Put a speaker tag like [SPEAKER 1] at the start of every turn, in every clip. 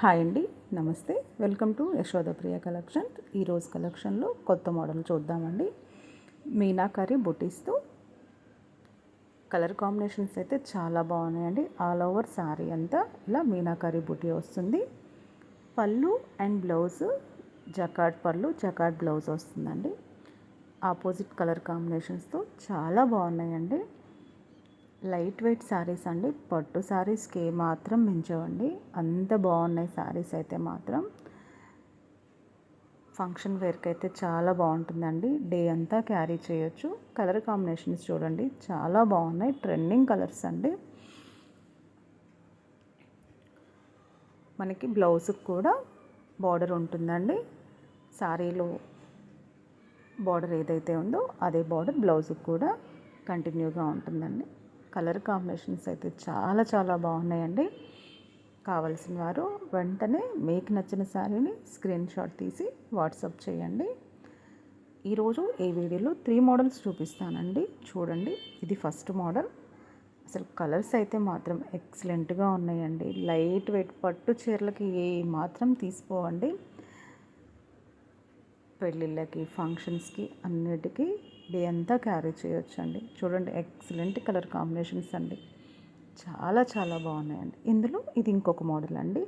[SPEAKER 1] Hi అండి, నమస్తే. Welcome to Yashodapriya collection. ఈరోజు కలెక్షన్లో కొత్త మోడల్ చూద్దామండి. మీనాకరీ బుటీస్తో కలర్ కాంబినేషన్స్ అయితే చాలా బాగున్నాయండి. ఆల్ ఓవర్ శారీ అంతా ఇలా మీనాకరీ బుటీ వస్తుంది. పళ్ళు అండ్ బ్లౌజ్ జకార్డ్ పళ్ళు, జకార్డ్ బ్లౌజ్ వస్తుందండి. ఆపోజిట్ కలర్ కాంబినేషన్స్తో చాలా బాగున్నాయండి. లైట్ వెయిట్ శారీస్ అండి. పట్టు శారీస్కి మాత్రం మించవండి, అంత బాగున్నాయి శారీస్ అయితే మాత్రం. ఫంక్షన్ వేర్కి అయితే చాలా బాగుంటుందండి. డే అంతా క్యారీ చేయొచ్చు. కలర్ కాంబినేషన్స్ చూడండి, చాలా బాగున్నాయి. ట్రెండింగ్ కలర్స్ అండి. మనకి బ్లౌజ్కి కూడా బార్డర్ ఉంటుందండి. శారీలో బార్డర్ ఏదైతే ఉందో అదే బార్డర్ బ్లౌజ్కి కూడా కంటిన్యూగా ఉంటుందండి. కలర్ కాంబినేషన్స్ అయితే చాలా చాలా బాగున్నాయండి. కావలసిన వారు వెంటనే మీకు నచ్చిన శారీని స్క్రీన్ షాట్ తీసి వాట్సాప్ చేయండి. ఈరోజు ఈ వీడియోలో 3 మోడల్స్ చూపిస్తానండి. చూడండి, ఇది ఫస్ట్ మోడల్. అసలు కలర్స్ అయితే మాత్రం ఎక్సలెంట్గా ఉన్నాయండి. లైట్ వెయిట్ పట్టు చీరలకి ఏ మాత్రం తీసుకోవండి. పెళ్ళిళ్ళకి, ఫంక్షన్స్కి అన్నిటికీ డే అంతా క్యారీ చేయొచ్చండి. చూడండి, ఎక్సలెంట్ కలర్ కాంబినేషన్స్ అండి. చాలా చాలా బాగున్నాయండి. ఇందులో ఇది ఇంకొక మోడల్ అండి.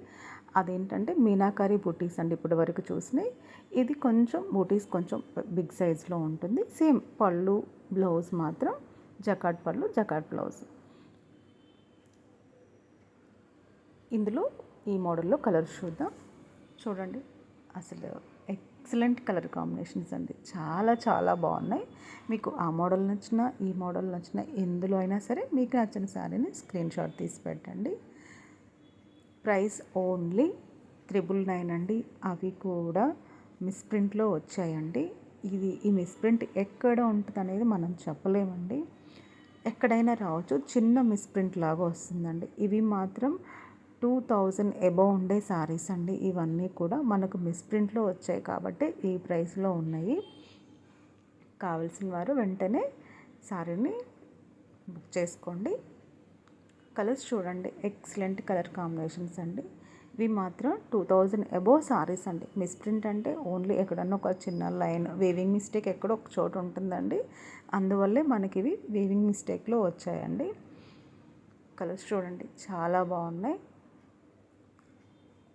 [SPEAKER 1] అదేంటంటే మీనాకరీ బూటీస్ అండి. ఇప్పటి వరకు చూసినాయి. ఇది కొంచెం బూటీస్ కొంచెం బిగ్ సైజ్లో ఉంటుంది. సేమ్ పళ్ళు బ్లౌజ్ మాత్రం జకార్డ్ పళ్ళు, జకార్డ్ బ్లౌజ్. ఇందులో ఈ మోడల్లో కలర్స్ చూద్దాం. చూడండి, అసలు ఎక్సలెంట్ కలర్ కాంబినేషన్స్ అండి. చాలా చాలా బాగున్నాయి. మీకు ఆ మోడల్ నచ్చినా, ఈ మోడల్ నచ్చినా, ఎందులో అయినా సరే మీకు నచ్చిన శారీని స్క్రీన్ షాట్ తీసి పెట్టండి. ప్రైస్ ఓన్లీ 999 అండి. అవి కూడా మిస్ప్రింట్లో వచ్చాయండి. ఈ మిస్ప్రింట్ ఎక్కడ ఉంటుంది అనేది మనం చెప్పలేమండి. ఎక్కడైనా రావచ్చు, చిన్న మిస్ప్రింట్ లాగా వస్తుందండి. ఇవి మాత్రం 2000 అబౌవ్ ఉండే శారీస్ అండి. ఇవన్నీ కూడా మనకు మిస్ప్రింట్లో వచ్చాయి కాబట్టి ఈ ప్రైస్లో ఉన్నాయి. కావాల్సిన వారు వెంటనే శారీని బుక్ చేసుకోండి. కలర్స్ చూడండి, ఎక్సలెంట్ కలర్ కాంబినేషన్స్ అండి. ఇవి మాత్రం 2000 అబౌవ్ శారీస్ అండి. మిస్ప్రింట్ అంటే ఓన్లీ ఎక్కడన్నా ఒక చిన్న లైన్ వేవింగ్ మిస్టేక్ ఎక్కడో ఒక చోట ఉంటుందండి. అందువల్లే మనకి ఇవి వేవింగ్ మిస్టేక్లో వచ్చాయండి. కలర్స్ చూడండి, చాలా బాగున్నాయి.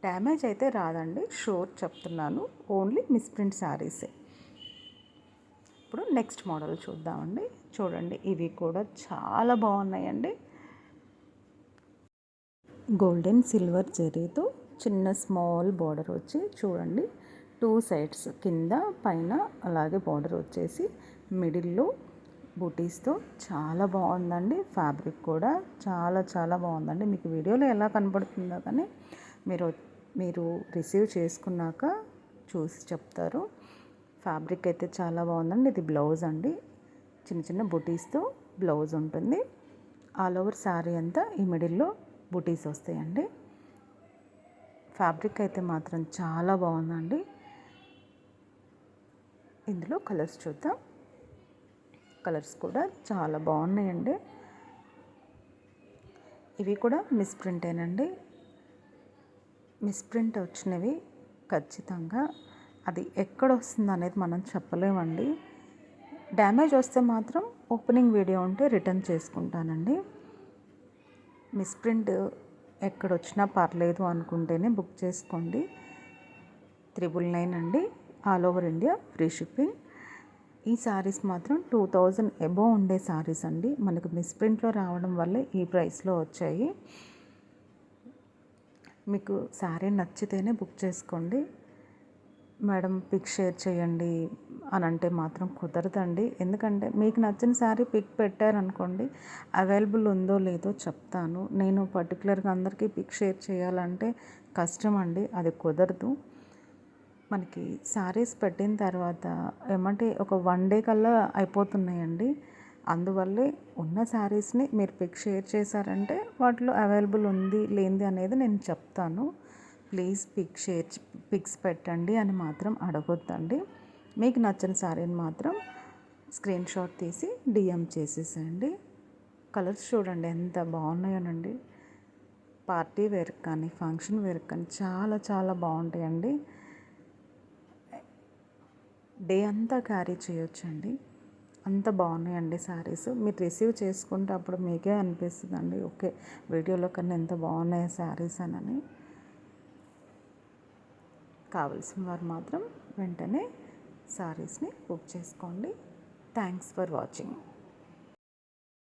[SPEAKER 1] డ్యామేజ్ అయితే రాదండి, షూర్ చెప్తున్నాను. ఓన్లీ మిస్ప్రింట్ శారీసే. ఇప్పుడు నెక్స్ట్ మోడల్ చూద్దామండి. చూడండి, ఇవి కూడా చాలా బాగున్నాయండి. గోల్డెన్ సిల్వర్ జరీతో చిన్న స్మాల్ బార్డర్ వచ్చి చూడండి, 2 సైడ్స్ కింద పైన అలాగే బార్డర్ వచ్చేసి మిడిల్లో బూటీస్తో చాలా బాగుందండి. ఫ్యాబ్రిక్ కూడా చాలా చాలా బాగుందండి. మీకు వీడియోలో ఎలా కనబడుతుందో కానీ మీరు రిసీవ్ చేసుకున్నాక చూసి చెప్తారు. ఫ్యాబ్రిక్ అయితే చాలా బాగుందండి. ఇది బ్లౌజ్ అండి. చిన్న చిన్న బుటీస్తో బ్లౌజ్ ఉంటుంది. ఆల్ ఓవర్ శారీ అంతా ఈ మిడిల్లో బుటీస్ వస్తాయండి. ఫ్యాబ్రిక్ అయితే మాత్రం చాలా బాగుందండి. ఇందులో కలర్స్ చూద్దాం. కలర్స్ కూడా చాలా బాగున్నాయండి. ఇవి కూడా మిస్ప్రింటేనండి. మిస్ప్రింట్ వచ్చినవి ఖచ్చితంగా అది ఎక్కడ వస్తుంది అనేది మనం చెప్పలేమండి. డ్యామేజ్ వస్తే మాత్రం ఓపెనింగ్ వీడియో ఉంటే రిటర్న్ చేసుకుంటానండి. మిస్ప్రింట్ ఎక్కడొచ్చినా పర్లేదు అనుకుంటేనే బుక్ చేసుకోండి. 999 అండి. All over India free shipping. ఈ శారీస్ మాత్రం 2000 అబౌవ్ ఉండే శారీస్ అండి. మనకు మిస్ప్రింట్లో రావడం వల్లే ఈ ప్రైస్లో వచ్చాయి. మీకు శారీ నచ్చితేనే బుక్ చేసుకోండి. మేడం పిక్ షేర్ చేయండి అని అంటే మాత్రం కుదరదండి. ఎందుకంటే మీకు నచ్చిన శారీ పిక్ పెట్టారనుకోండి, అవైలబుల్ ఉందో లేదో చెప్తాను. నేను పర్టికులర్గా అందరికీ పిక్ షేర్ చేయాలంటే కష్టం అండి, అది కుదరదు. మనకి శారీస్ పెట్టిన తర్వాత ఏమంటే ఒక 1 డే కల్లా అయిపోతున్నాయండి. అందువల్లే ఉన్న శారీస్ని మీరు పిక్ షేర్ చేశారంటే వాటిలో అవైలబుల్ ఉంది లేనిది అనేది నేను చెప్తాను. ప్లీజ్ పిక్స్ పెట్టండి అని మాత్రం అడగొద్దండి. మీకు నచ్చిన శారీని మాత్రం స్క్రీన్ షాట్ తీసి డిఎం చేసేసేయండి. కలర్స్ చూడండి ఎంత బాగున్నాయోనండి. పార్టీ వేర్ కానీ ఫంక్షన్ వేర్ కానీ చాలా చాలా బాగుంటాయండి. డే అంతా క్యారీ చేయొచ్చండి. అంత బాగున్నాయండి శారీస్. మీరు రిసీవ్ చేసుకుంటే అప్పుడు మీకే అనిపిస్తుందండి, ఓకే వీడియోలో కన్నా ఎంత బాగున్నాయి శారీస్ అని. కావలసిన వారు మాత్రం వెంటనే శారీస్ని బుక్ చేసుకోండి. Thanks for watching.